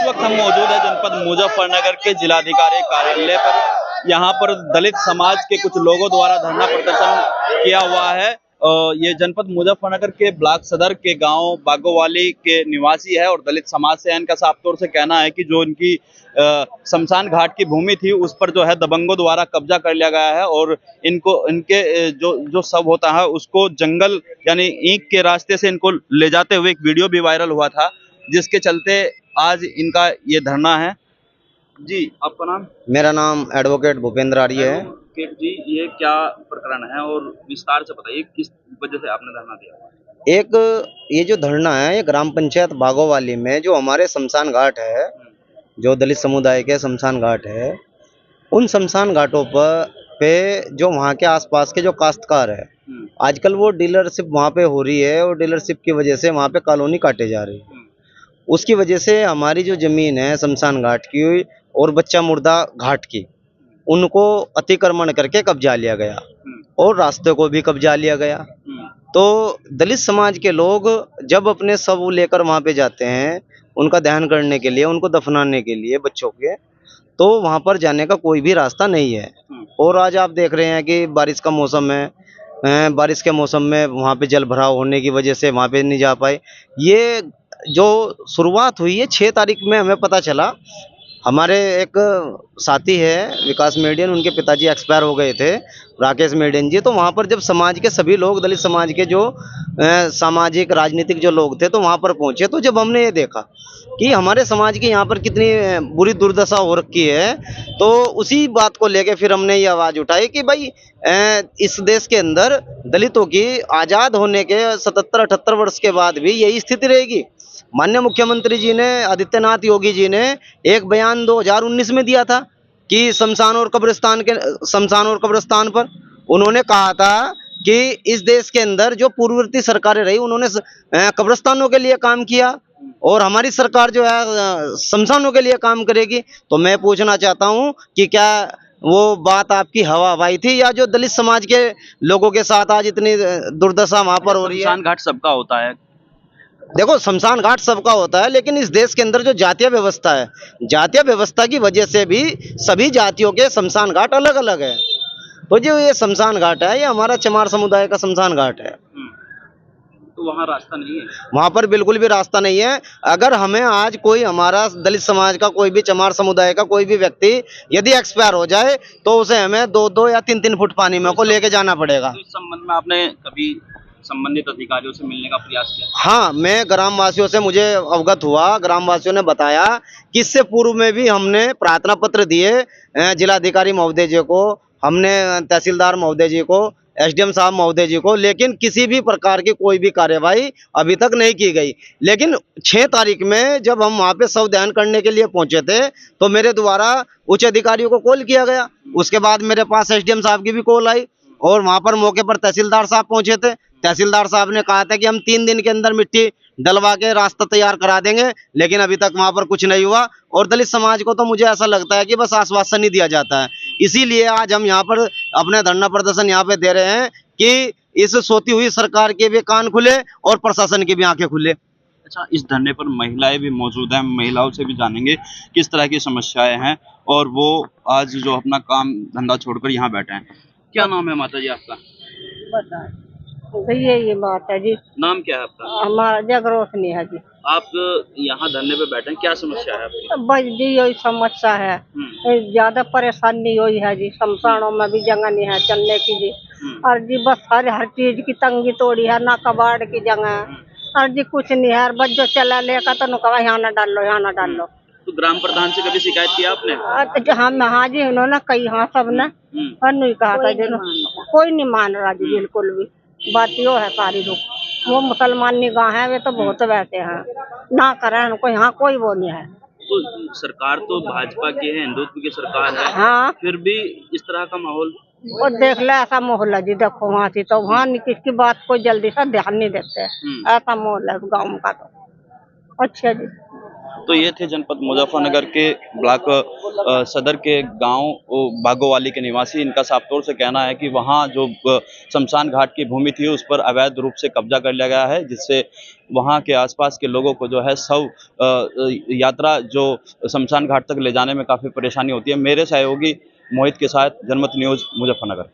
वक्त हम मौजूद है जनपद मुजफ्फरनगर के जिलाधिकारी कार्यालय पर। यहाँ पर दलित समाज के कुछ लोगों द्वारा धरना प्रदर्शन किया हुआ है। ये जनपद मुजफ्फरनगर के ब्लॉक सदर के गांव बागोवाली के निवासी है और दलित समाज से इनका साफ तौर से कहना है कि जो इनकी शमशान घाट की भूमि थी उस पर जो है दबंगों द्वारा कब्जा कर लिया गया है और इनके जो शव होता है उसको जंगल यानी ईंट के रास्ते से इनको ले जाते हुए एक वीडियो भी वायरल हुआ था, जिसके चलते आज इनका ये धरना है। जी, आपका नाम? मेरा नाम एडवोकेट भूपेंद्र आर्य है। एडवोकेट जी, ये क्या प्रकरण है और विस्तार से बताइए किस वजह से आपने धरना दिया? ये जो धरना है ये ग्राम पंचायत बागोवाली में जो हमारे शमशान घाट है, जो दलित समुदाय के शमशान घाट है, उन शमशान घाटों पे जो वहाँ के आसपास के जो काश्तकार है, आजकल वो डीलरशिप वहाँ पे हो रही है और डीलरशिप की वजह से वहाँ पे कॉलोनी काटे जा रही है। उसकी वजह से हमारी जो जमीन है शमशान घाट की और बच्चा मुर्दा घाट की, उनको अतिक्रमण करके कब्जा लिया गया और रास्ते को भी कब्जा लिया गया। तो दलित समाज के लोग जब अपने शव लेकर वहाँ पे जाते हैं उनका दहन करने के लिए, उनको दफनाने के लिए बच्चों के, तो वहाँ पर जाने का कोई भी रास्ता नहीं है। और आज आप देख रहे हैं कि बारिश का मौसम है, बारिश के मौसम में वहाँ पे जल भराव होने की वजह से वहाँ पे नहीं जा पाए। ये जो शुरुआत हुई है 6 तारीख में हमें पता चला। हमारे एक साथी है विकास मेडियन, उनके पिताजी एक्सपायर हो गए थे, राकेश मेडियन जी। तो वहाँ पर जब समाज के सभी लोग, दलित समाज के जो सामाजिक राजनीतिक जो लोग थे, तो वहाँ पर पहुँचे। तो जब हमने ये देखा कि हमारे समाज की यहाँ पर कितनी बुरी दुर्दशा हो रखी है, तो उसी बात को लेके फिर हमने ये आवाज़ उठाई कि भाई इस देश के अंदर दलितों की आज़ाद होने के 77-78 वर्ष के बाद भी यही स्थिति रहेगी। माननीय मुख्यमंत्री जी ने, आदित्यनाथ योगी जी ने एक बयान 2019 में दिया था कि शमशान और कब्रिस्तान पर उन्होंने कहा था कि इस देश के अंदर जो पूर्ववर्ती सरकारें रही उन्होंने कब्रिस्तानों के लिए काम किया और हमारी सरकार जो है शमशानों के लिए काम करेगी। तो मैं पूछना चाहता हूं कि क्या वो बात आपकी हवाई थी या जो दलित समाज के लोगों के साथ आज इतनी दुर्दशा वहां पर हो रही है? शमशान घाट सबका होता है। देखो, शमशान घाट सबका होता है, लेकिन इस देश के अंदर जो जातीय व्यवस्था है, जातीय व्यवस्था की वजह से भी सभी जातियों के शमशान घाट अलग अलग है। तो जो ये शमशान घाट है ये हमारा चमार समुदाय का शमशान घाट है। तो वहाँ रास्ता नहीं है? वहाँ पर बिल्कुल भी रास्ता नहीं है। अगर हमें आज कोई हमारा दलित समाज का कोई भी चमार समुदाय का कोई भी व्यक्ति यदि एक्सपायर हो जाए तो उसे हमें 2-2 या 3-3 फुट पानी में को लेके जाना पड़ेगा। तो इस संबंध में आपने कभी संबंधित अधिकारियों से मिलने का प्रयास किया? हाँ, मैं ग्रामवासियों से मुझे अवगत हुआ, ग्रामवासियों ने बताया कि इससे पूर्व में भी हमने प्रार्थना पत्र दिए जिलाधिकारी महोदय जी को, हमने तहसीलदार महोदय जी को, एसडीएम साहब महोदय जी को, लेकिन किसी भी प्रकार की कोई भी कार्यवाही अभी तक नहीं की गई। लेकिन 6 तारीख में जब हम वहाँ पे शव दहन करने के लिए पहुंचे थे तो मेरे द्वारा उच्च अधिकारियों को कॉल किया गया। उसके बाद मेरे पास एसडीएम साहब की भी कॉल आई और वहाँ पर मौके पर तहसीलदार साहब पहुंचे थे। तहसीलदार साहब ने कहा था कि हम 3 दिन के अंदर मिट्टी डलवा के रास्ता तैयार करा देंगे, लेकिन अभी तक वहां पर कुछ नहीं हुआ। और दलित समाज को तो मुझे ऐसा लगता है कि बस आश्वासन ही दिया जाता है। इसीलिए आज हम यहाँ पर अपने धरना प्रदर्शन यहाँ पे दे रहे हैं कि इस सोती हुई सरकार के भी कान खुले और प्रशासन की भी आंखें खुले। अच्छा, इस धरने पर महिलाएं भी मौजूद हैं, महिलाओं से भी जानेंगे किस तरह की समस्याएं हैं और वो आज जो अपना काम धंधा छोड़कर यहाँ बैठे हैं। क्या नाम है माता जी आपका? तो ये बात है जी। नाम क्या है आपका? हमारा जगरोशनी है जी। आप यहाँ धरने पे बैठे हैं, क्या समस्या है आपकी? बस जी यही समस्या है, ज्यादा परेशानी यही है जी। शमशानों में भी जगह नहीं है चलने की जी। और जी बस हर चीज की तंगी तोड़ी है, ना कबाड़ की जगह और जी कुछ नहीं है। बस जो चला लेकर तो कहा यहाँ ना डाल लो, यहाँ ना डाल लो। तो ग्राम प्रधान से कभी शिकायत किया आपने? हाँ जी, उन्होंने कही, हाँ सब ने और नहीं कहा था जी, कोई नहीं मान रहा जी बिल्कुल भी। बात यो है सारी लोग, वो मुसलमान निगाह है, वे तो बहुत बैठे हैं ना करें उनको, यहाँ कोई वो नहीं है। तो सरकार तो भाजपा की है, हिंदुत्व की सरकार है, हाँ फिर भी इस तरह का माहौल। वो देख ले ऐसा माहौल है जी। देखो वहाँ से तो वहाँ किसकी बात को जल्दी से ध्यान नहीं देते, ऐसा माहौल है गाँव का। तो अच्छा जी। तो ये थे जनपद मुजफ्फरनगर के ब्लॉक सदर के गांव बागोवाली के निवासी। इनका साफ तौर से कहना है कि वहां जो शमशान घाट की भूमि थी उस पर अवैध रूप से कब्जा कर लिया गया है, जिससे वहां के आसपास के लोगों को जो है शव यात्रा जो शमशान घाट तक ले जाने में काफी परेशानी होती है। मेरे सहयोगी मोहित के साथ जनमत न्यूज मुजफ्फरनगर।